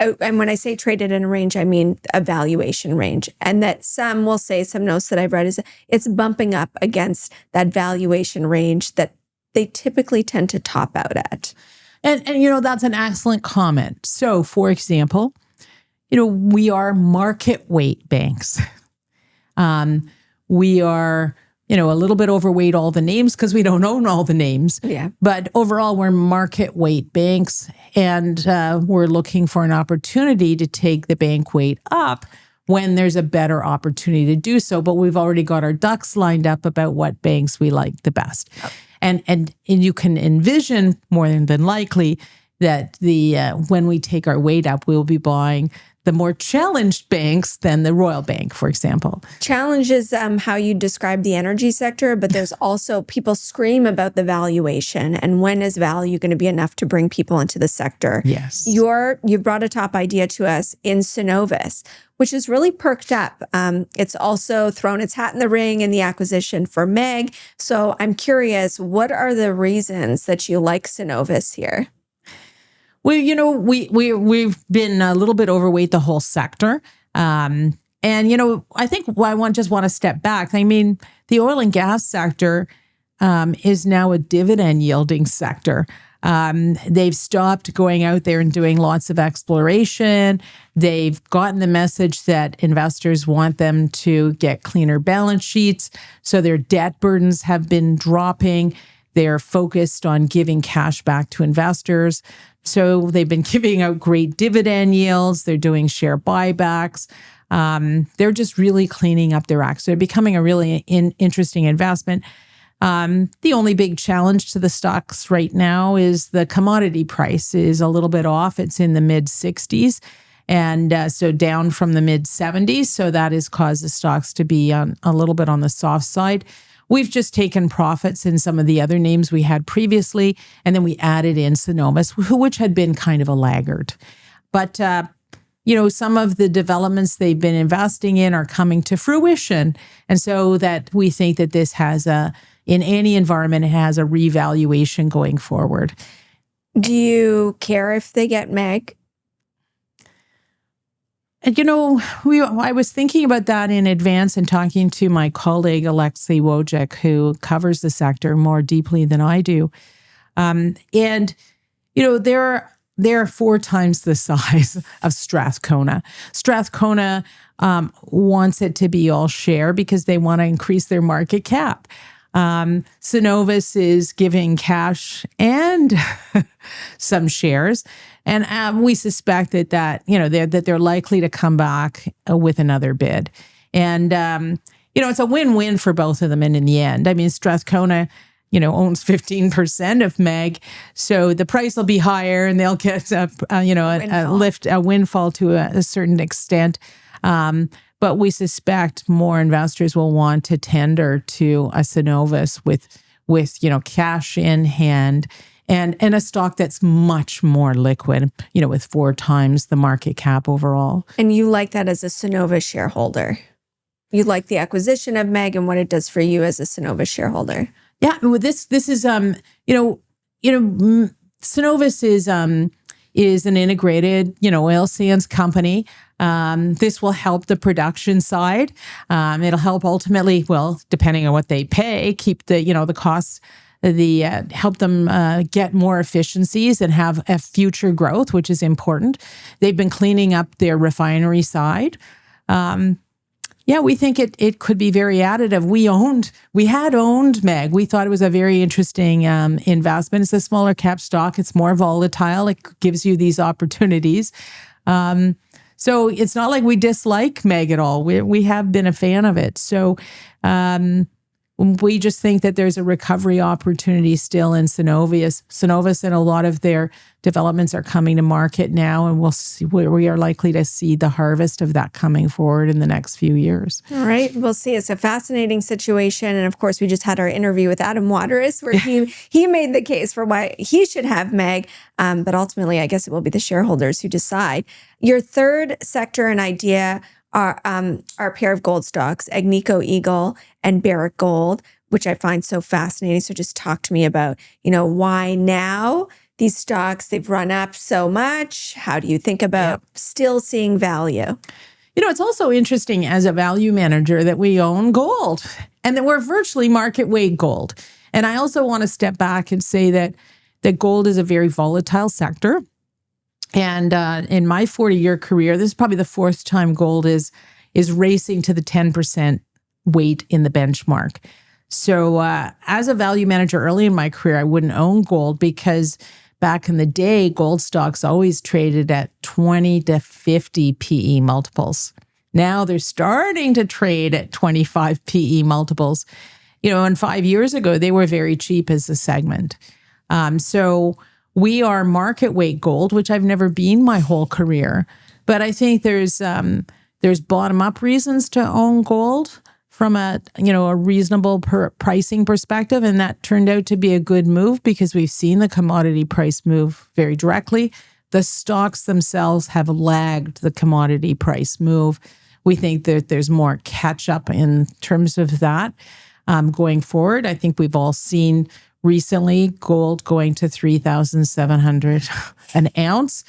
[SPEAKER 1] I say traded in a range, I mean a valuation range. And that some will say, some notes that I've read is it's bumping up against that valuation range that they typically tend to top out at.
[SPEAKER 2] And that's an excellent comment. So, for example, we are market weight banks. We are, a little bit overweight all the names because we don't own all the names.
[SPEAKER 1] Yeah.
[SPEAKER 2] But overall, we're market weight banks, and we're looking for an opportunity to take the bank weight up when there's a better opportunity to do so. But we've already got our ducks lined up about what banks we like the best. Oh. And you can envision more than likely that when we take our weight up, we'll be buying the more challenged banks than the Royal Bank, for example.
[SPEAKER 1] Challenge is how you describe the energy sector, but there's also people scream about the valuation and when is value going to be enough to bring people into the sector.
[SPEAKER 2] Yes.
[SPEAKER 1] You brought a top idea to us in Cenovus, which has really perked up. It's also thrown its hat in the ring in the acquisition for MEG. So I'm curious, what are the reasons that you like Cenovus here?
[SPEAKER 2] Well, we've been a little bit overweight the whole sector. I think I just want to step back. I mean, the oil and gas sector is now a dividend yielding sector. They've stopped going out there and doing lots of exploration. They've gotten the message that investors want them to get cleaner balance sheets. So their debt burdens have been dropping. They're focused on giving cash back to investors. So they've been giving out great dividend yields. They're doing share buybacks. They're just really cleaning up their act. So they're becoming a really interesting investment. The only big challenge to the stocks right now is the commodity price is a little bit off. It's in the mid 60s. And so down from the mid 70s. So that has caused the stocks to be a little bit on the soft side. We've just taken profits in some of the other names we had previously, and then we added in Cenovus, which had been kind of a laggard. But, some of the developments they've been investing in are coming to fruition. And so that we think that this has in any environment, it has a revaluation going forward.
[SPEAKER 1] Do you care if they get MEG?
[SPEAKER 2] And, I was thinking about that in advance and talking to my colleague, Alexei Wojcik, who covers the sector more deeply than I do. They're 4 times the size of Strathcona. Strathcona wants it to be all share because they want to increase their market cap. Cenovus is giving cash and some shares. And we suspect that they're likely to come back with another bid. And, it's a win-win for both of them. And in the end, I mean, Strathcona, owns 15% of MEG. So the price will be higher and they'll get, a windfall to a certain extent. But we suspect more investors will want to tender to a Cenovus with cash in hand and a stock that's much more liquid, with 4 times the market cap overall.
[SPEAKER 1] And you like that as a Cenovus shareholder? You like the acquisition of MEG and what it does for you as a Cenovus shareholder?
[SPEAKER 2] Yeah, well, this is Cenovus is an integrated oil sands company. This will help the production side. It'll help ultimately, well, depending on what they pay, keep the costs. Help them get more efficiencies and have a future growth, which is important. They've been cleaning up their refinery side. We think it could be very additive. We had owned MEG. We thought it was a very interesting investment. It's a smaller cap stock. It's more volatile. It gives you these opportunities. So it's not like we dislike MEG at all. We have been a fan of it. So we just think that there's a recovery opportunity still in Cenovus, and a lot of their developments are coming to market now, and we are likely to see the harvest of that coming forward in the next few years.
[SPEAKER 1] All right, we'll see. It's a fascinating situation, and of course, we just had our interview with Adam Waterous, where he made the case for why he should have MEG, but ultimately, I guess it will be the shareholders who decide. Your third sector and idea are a pair of gold stocks, Agnico Eagle and Barrick Gold, which I find so fascinating. So just talk to me about, why now these stocks, they've run up so much. How do you think about still seeing value?
[SPEAKER 2] It's also interesting as a value manager that we own gold and that we're virtually market weight gold. And I also want to step back and say that gold is a very volatile sector. And in my 40-year career, this is probably the 4th time gold is racing to the 10% weight in the benchmark. So as a value manager early in my career, I wouldn't own gold because back in the day, gold stocks always traded at 20 to 50 PE multiples. Now they're starting to trade at 25 PE multiples. And 5 years ago, they were very cheap as a segment. So we are market weight gold, which I've never been my whole career. But I think there's bottom up reasons to own gold from a reasonable pricing perspective. And that turned out to be a good move because we've seen the commodity price move very directly. The stocks themselves have lagged the commodity price move. We think that there's more catch up in terms of that going forward. I think we've all seen recently gold going to $3,700 an ounce.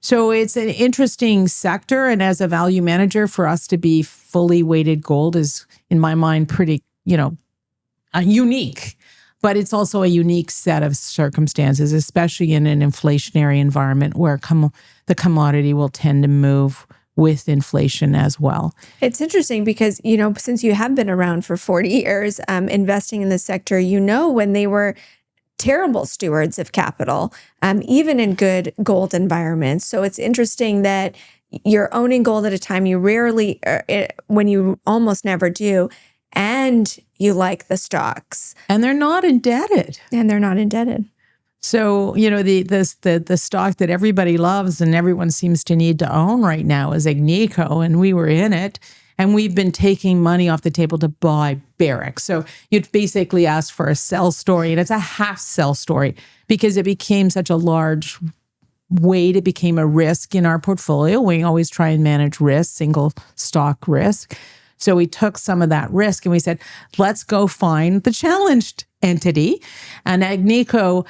[SPEAKER 2] So it's an interesting sector. And as a value manager, for us to be fully weighted gold is, in my mind, pretty, unique. But it's also a unique set of circumstances, especially in an inflationary environment where the commodity will tend to move with inflation as well.
[SPEAKER 1] It's interesting because, since you have been around for 40 years investing in the sector, when they were terrible stewards of capital, even in good gold environments. So it's interesting that, you're owning gold at a time you rarely, when you almost never do, and you like the stocks.
[SPEAKER 2] And they're not indebted. So, the stock that everybody loves and everyone seems to need to own right now is Agnico, and we were in it. And we've been taking money off the table to buy Barrick. So you'd basically ask for a sell story, and it's a half sell story because it became such a large weight. It became a risk in our portfolio. We always try and manage risk, single stock risk. So we took some of that risk and we said, let's go find the challenged entity. And Agnico,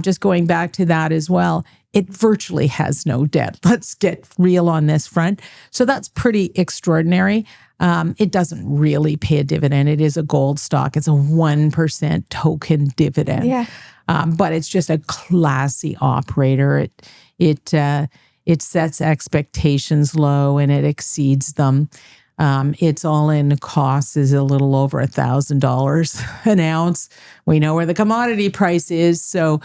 [SPEAKER 2] just going back to that as well, it virtually has no debt. Let's get real on this front. So that's pretty extraordinary. It doesn't really pay a dividend. It is a gold stock. It's a 1% token dividend.
[SPEAKER 1] Yeah.
[SPEAKER 2] But it's just a classy operator. It sets expectations low and it exceeds them. Its all-in cost is a little over $1,000 an ounce. We know where the commodity price is. So,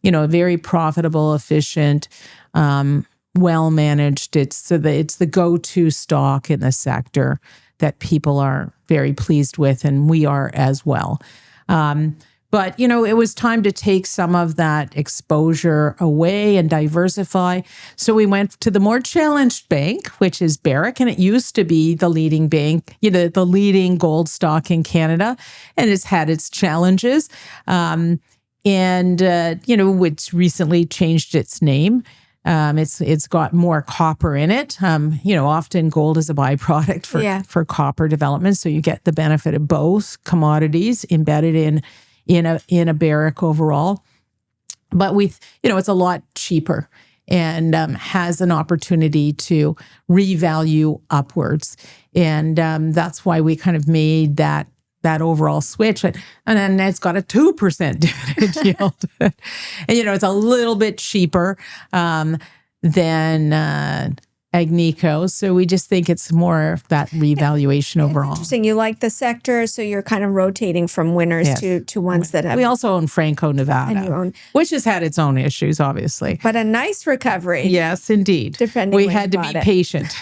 [SPEAKER 2] very profitable, efficient, well-managed. It's the go-to stock in the sector that people are very pleased with, and we are as well. But, it was time to take some of that exposure away and diversify. So we went to the more challenged bank, which is Barrick, and it used to be the leading bank, the leading gold stock in Canada, and it's had its challenges. Which recently changed its name. It's got more copper in it. Often gold is a byproduct for copper development, so you get the benefit of both commodities embedded in a Barrick overall. But it's a lot cheaper and has an opportunity to revalue upwards, and that's why we kind of made that overall switch. And then it's got a 2% dividend yield. And, it's a little bit cheaper than Agnico. So we just think it's more of that revaluation overall.
[SPEAKER 1] Interesting. You like the sector, so you're kind of rotating from winners to ones that have.
[SPEAKER 2] We also own Franco-Nevada,
[SPEAKER 1] and you own,
[SPEAKER 2] which has had its own issues, obviously.
[SPEAKER 1] But a nice recovery.
[SPEAKER 2] Yes, indeed. We had to be patient.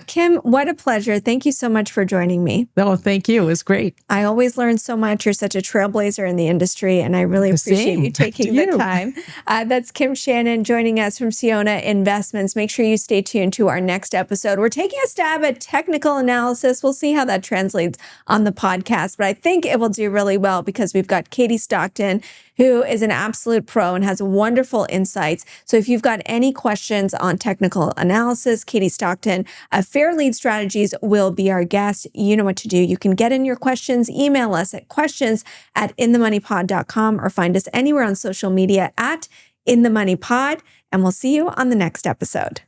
[SPEAKER 1] Kim, what a pleasure. Thank you so much for joining me.
[SPEAKER 2] Oh, thank you. It was great.
[SPEAKER 1] I always learn so much. You're such a trailblazer in the industry, and I really appreciate you taking the time. That's Kim Shannon joining us from Sionna Investments. Make sure you stay tuned to our next episode. We're taking a stab at technical analysis. We'll see how that translates on the podcast, but I think it will do really well because we've got Katie Stockton, who is an absolute pro and has wonderful insights. So if you've got any questions on technical analysis, Katie Stockton of Fair Lead Strategies will be our guest. You know what to do. You can get in your questions, email us at questions@inthemoneypod.com or find us anywhere on social media @inthemoneypod, and we'll see you on the next episode.